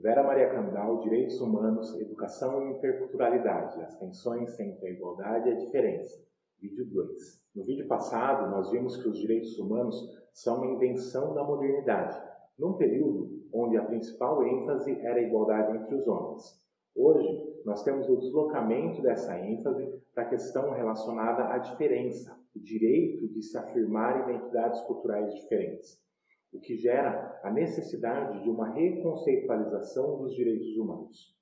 Vera Maria Candal, Direitos Humanos, Educação e Interculturalidade, as tensões entre a igualdade e a diferença. Vídeo 2. No vídeo passado, nós vimos que os direitos humanos são uma invenção da modernidade, num período onde a principal ênfase era a igualdade entre os homens. Hoje, nós temos o deslocamento dessa ênfase para a questão relacionada à diferença, o direito de se afirmar identidades culturais diferentes, o que gera a necessidade de uma reconceitualização dos direitos humanos.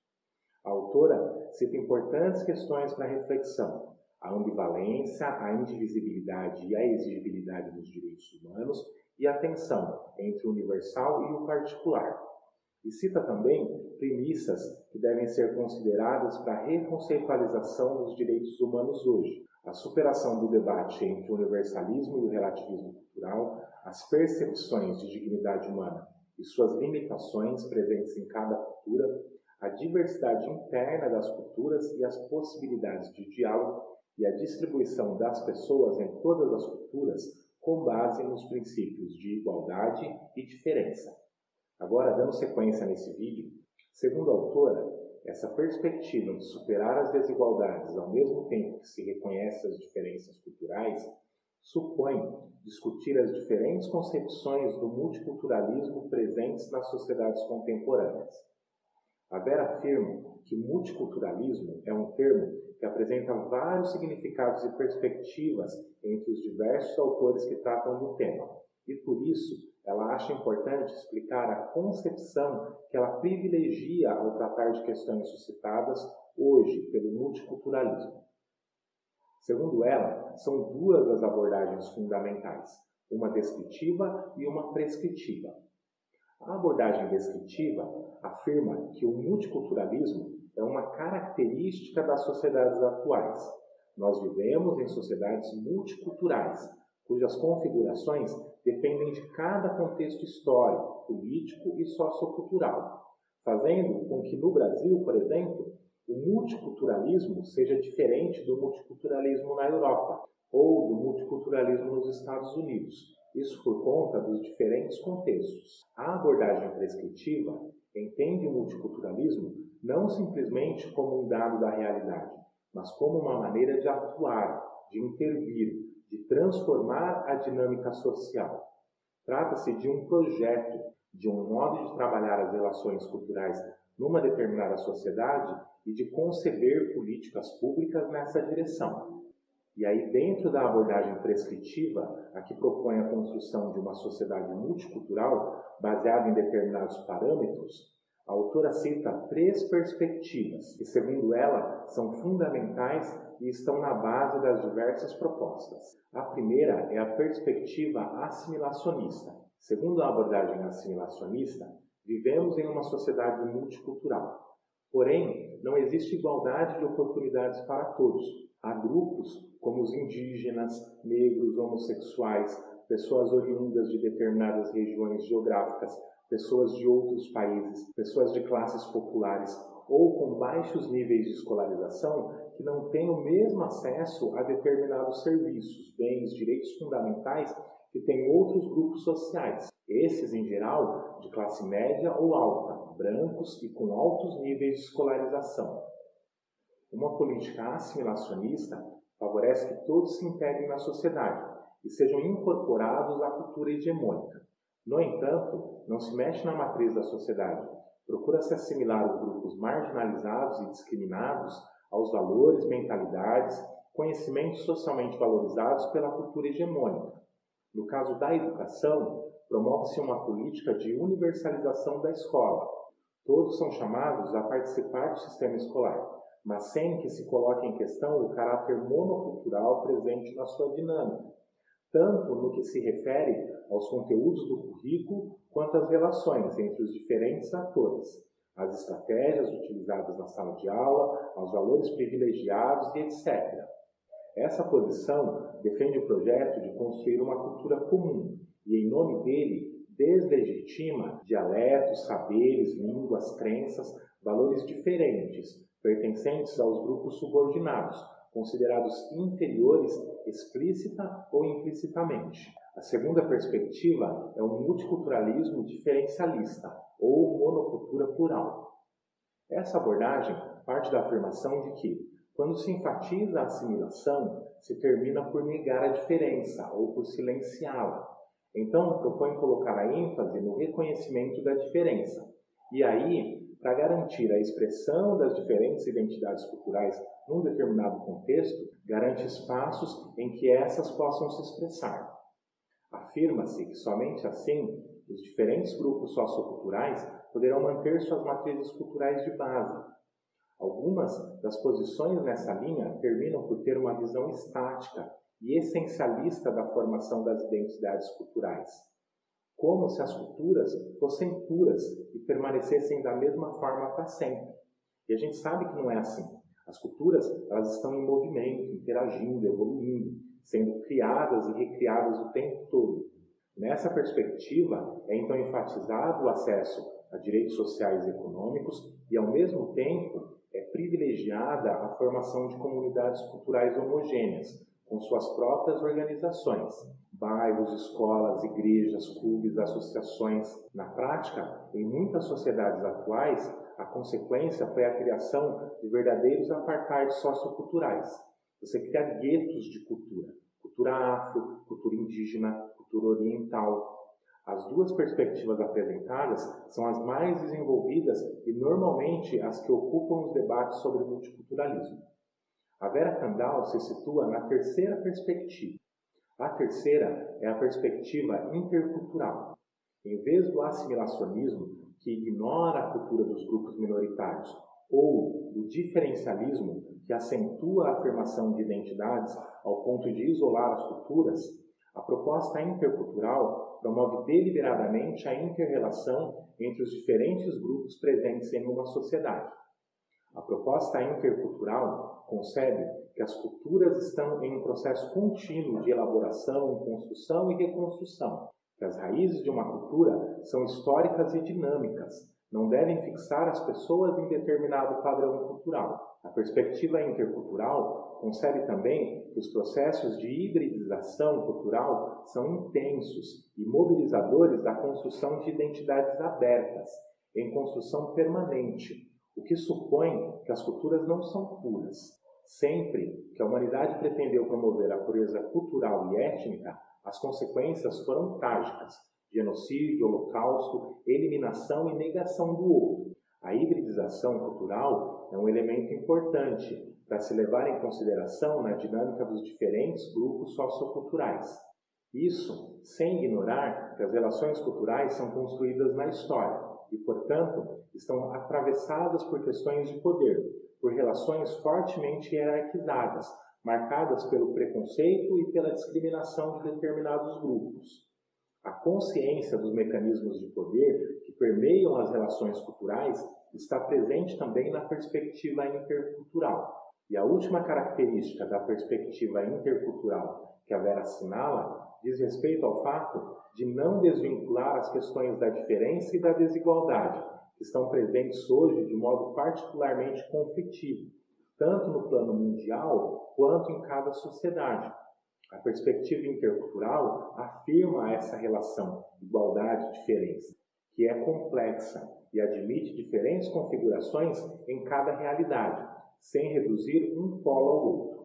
A autora cita importantes questões para reflexão: a ambivalência, a indivisibilidade e a exigibilidade dos direitos humanos e a tensão entre o universal e o particular. E cita também premissas que devem ser consideradas para a reconceitualização dos direitos humanos hoje: a superação do debate entre o universalismo e o relativismo cultural, as percepções de dignidade humana e suas limitações presentes em cada cultura, a diversidade interna das culturas e as possibilidades de diálogo e a distribuição das pessoas em todas as culturas com base nos princípios de igualdade e diferença. Agora, dando sequência nesse vídeo, segundo a autora, essa perspectiva de superar as desigualdades ao mesmo tempo que se reconhece as diferenças culturais supõe discutir as diferentes concepções do multiculturalismo presentes nas sociedades contemporâneas. A Vera afirma que multiculturalismo é um termo que apresenta vários significados e perspectivas entre os diversos autores que tratam do tema, e por isso ela acha importante explicar a concepção que ela privilegia ao tratar de questões suscitadas hoje pelo multiculturalismo. Segundo ela, são duas as abordagens fundamentais, uma descritiva e uma prescritiva. A abordagem descritiva afirma que o multiculturalismo é uma característica das sociedades atuais. Nós vivemos em sociedades multiculturais, cujas configurações dependem de cada contexto histórico, político e sociocultural, fazendo com que no Brasil, por exemplo, o multiculturalismo seja diferente do multiculturalismo na Europa ou do multiculturalismo nos Estados Unidos. Isso por conta dos diferentes contextos. A abordagem prescritiva entende o multiculturalismo não simplesmente como um dado da realidade, mas como uma maneira de atuar, de intervir, de transformar a dinâmica social. Trata-se de um projeto, de um modo de trabalhar as relações culturais numa determinada sociedade e de conceber políticas públicas nessa direção. E aí, dentro da abordagem prescritiva, a que propõe a construção de uma sociedade multicultural baseada em determinados parâmetros, a autora cita 3 perspectivas, que, segundo ela, são fundamentais e estão na base das diversas propostas. A primeira é a perspectiva assimilacionista. Segundo a abordagem assimilacionista, vivemos em uma sociedade multicultural. Porém, não existe igualdade de oportunidades para todos. Há grupos como os indígenas, negros, homossexuais, pessoas oriundas de determinadas regiões geográficas, pessoas de outros países, pessoas de classes populares ou com baixos níveis de escolarização que não têm o mesmo acesso a determinados serviços, bens, direitos fundamentais que têm outros grupos sociais. Esses, em geral, de classe média ou alta, brancos e com altos níveis de escolarização. Uma política assimilacionista favorece que todos se integrem na sociedade e sejam incorporados à cultura hegemônica. No entanto, não se mexe na matriz da sociedade. Procura-se assimilar os grupos marginalizados e discriminados aos valores, mentalidades, conhecimentos socialmente valorizados pela cultura hegemônica. No caso da educação, promove-se uma política de universalização da escola. Todos são chamados a participar do sistema escolar, mas sem que se coloque em questão o caráter monocultural presente na sua dinâmica, tanto no que se refere aos conteúdos do currículo, quanto às relações entre os diferentes atores, às estratégias utilizadas na sala de aula, aos valores privilegiados e etc. Essa posição defende o projeto de construir uma cultura comum e, em nome dele, deslegitima dialetos, saberes, línguas, crenças, valores diferentes, pertencentes aos grupos subordinados, considerados inferiores explícita ou implicitamente. A segunda perspectiva é o multiculturalismo diferencialista. ou monocultura plural. Essa abordagem parte da afirmação de que, quando se enfatiza a assimilação, se termina por negar a diferença ou por silenciá-la. Então, propõe colocar a ênfase no reconhecimento da diferença. E aí, para garantir a expressão das diferentes identidades culturais num determinado contexto, garante espaços em que essas possam se expressar. Afirma-se que somente assim os diferentes grupos socioculturais poderão manter suas matrizes culturais de base. Algumas das posições nessa linha terminam por ter uma visão estática e essencialista da formação das identidades culturais, como se as culturas fossem puras e permanecessem da mesma forma para sempre. E a gente sabe que não é assim. As culturas, elas estão em movimento, interagindo, evoluindo, sendo criadas e recriadas o tempo todo. Nessa perspectiva, é então enfatizado o acesso a direitos sociais e econômicos e, ao mesmo tempo, é privilegiada a formação de comunidades culturais homogêneas, com suas próprias organizações, bairros, escolas, igrejas, clubes, associações. Na prática, em muitas sociedades atuais, a consequência foi a criação de verdadeiros apartheids socioculturais. Você cria guetos de cultura, cultura afro, cultura indígena, cultura oriental. As duas perspectivas apresentadas são as mais desenvolvidas e normalmente as que ocupam os debates sobre multiculturalismo. A Vera Kandal se situa na terceira perspectiva. A terceira é a perspectiva intercultural. Em vez do assimilacionismo, que ignora a cultura dos grupos minoritários, ou do diferencialismo, que acentua a afirmação de identidades ao ponto de isolar as culturas, a proposta intercultural promove deliberadamente a inter-relação entre os diferentes grupos presentes em uma sociedade. A proposta intercultural concebe que as culturas estão em um processo contínuo de elaboração, construção e reconstrução, que as raízes de uma cultura são históricas e dinâmicas, não devem fixar as pessoas em determinado padrão cultural. A perspectiva intercultural concebe também que os processos de hibridização cultural são intensos e mobilizadores da construção de identidades abertas, em construção permanente, o que supõe que as culturas não são puras. Sempre que a humanidade pretendeu promover a pureza cultural e étnica, as consequências foram trágicas: genocídio, holocausto, eliminação e negação do outro. A hibridização cultural é um elemento importante para se levar em consideração na dinâmica dos diferentes grupos socioculturais. Isso sem ignorar que as relações culturais são construídas na história e, portanto, estão atravessadas por questões de poder, por relações fortemente hierarquizadas, marcadas pelo preconceito e pela discriminação de determinados grupos. A consciência dos mecanismos de poder que permeiam as relações culturais está presente também na perspectiva intercultural. E a última característica da perspectiva intercultural que a Vera assinala diz respeito ao fato de não desvincular as questões da diferença e da desigualdade, que estão presentes hoje de modo particularmente conflitivo, tanto no plano mundial quanto em cada sociedade. A perspectiva intercultural afirma essa relação igualdade-diferença, que é complexa e admite diferentes configurações em cada realidade, sem reduzir um polo ao outro.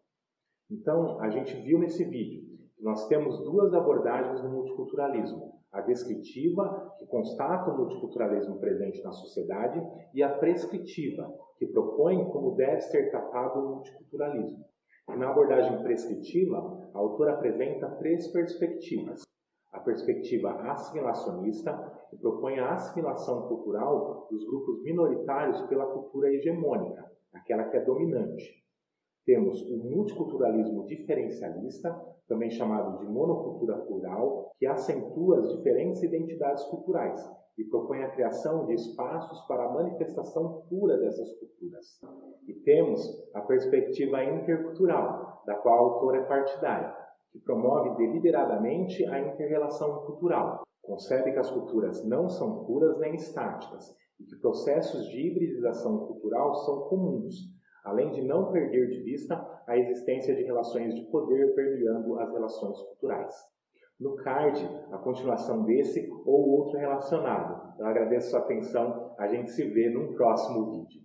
Então, a gente viu nesse vídeo que nós temos duas abordagens no multiculturalismo: a descritiva, que constata o multiculturalismo presente na sociedade, e a prescritiva, que propõe como deve ser tratado o multiculturalismo. E na abordagem prescritiva, a autora apresenta três perspectivas. A perspectiva assimilacionista, que propõe a assimilação cultural dos grupos minoritários pela cultura hegemônica, aquela que é dominante. Temos o multiculturalismo diferencialista, também chamado de monocultura plural, que acentua as diferentes identidades culturais e propõe a criação de espaços para a manifestação pura dessas culturas. E temos a perspectiva intercultural, da qual a autora é partidária, que promove deliberadamente a inter-relação cultural. Concebe que as culturas não são puras nem estáticas e que processos de hibridização cultural são comuns, além de não perder de vista a existência de relações de poder permeando as relações culturais. No card, a continuação desse ou outro relacionado. Eu agradeço a sua atenção, a gente se vê num próximo vídeo.